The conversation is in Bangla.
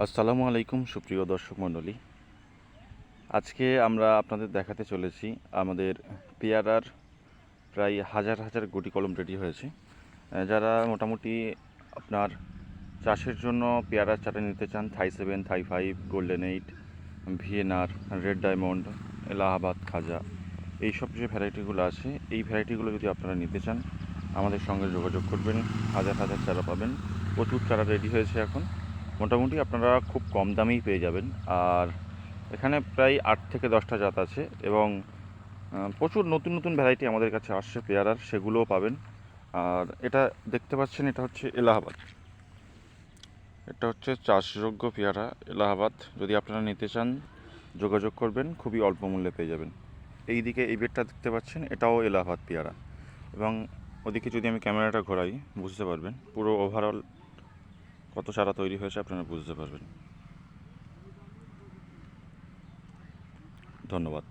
আসসালামু আলাইকুম সুপ্রিয় দর্শক মণ্ডলী। আজকে আমরা আপনাদের দেখাতে চলেছি আমাদের পেয়ারার প্রায় হাজার হাজার গুটি কলম রেডি হয়েছে। যারা মোটামুটি আপনার চাষের জন্য পেয়ারার চারা নিতে চান, Thai 7, Thai 5, golden 8, VNR, red diamond, Allahabad Khaja, এইসব যে ভ্যারাইটিগুলো আছে, এই ভ্যারাইটিগুলো যদি আপনারা নিতে চান আমাদের সঙ্গে যোগাযোগ করবেন। হাজার হাজার চারা পাবেন, প্রচুর চারা রেডি হয়েছে এখন। মোটামুটি আপনারা খুব কম দামেই পেয়ে যাবেন। আর এখানে প্রায় 8 থেকে 10টা জাত আছে এবং প্রচুর নতুন নতুন ভ্যারাইটি আমাদের কাছে আসছে পেয়ারার, সেগুলোও পাবেন। আর এটা দেখতে পাচ্ছেন, এটা হচ্ছে এলাহাবাদ। এটা হচ্ছে চাষযোগ্য পেয়ারা এলাহাবাদ। যদি আপনারা নিতে চান যোগাযোগ করবেন, খুবই অল্প মূল্যে পেয়ে যাবেন। এই দিকে এই বেডটা দেখতে পাচ্ছেন, এটাও এলাহাবাদ পেয়ারা। এবং ওদিকে যদি আমি ক্যামেরাটা ঘোরাই বুঝতে পারবেন পুরো ওভারঅল কত চারা তৈরি হয়েছে, আপনারা বুঝতে পারবেন। ধন্যবাদ।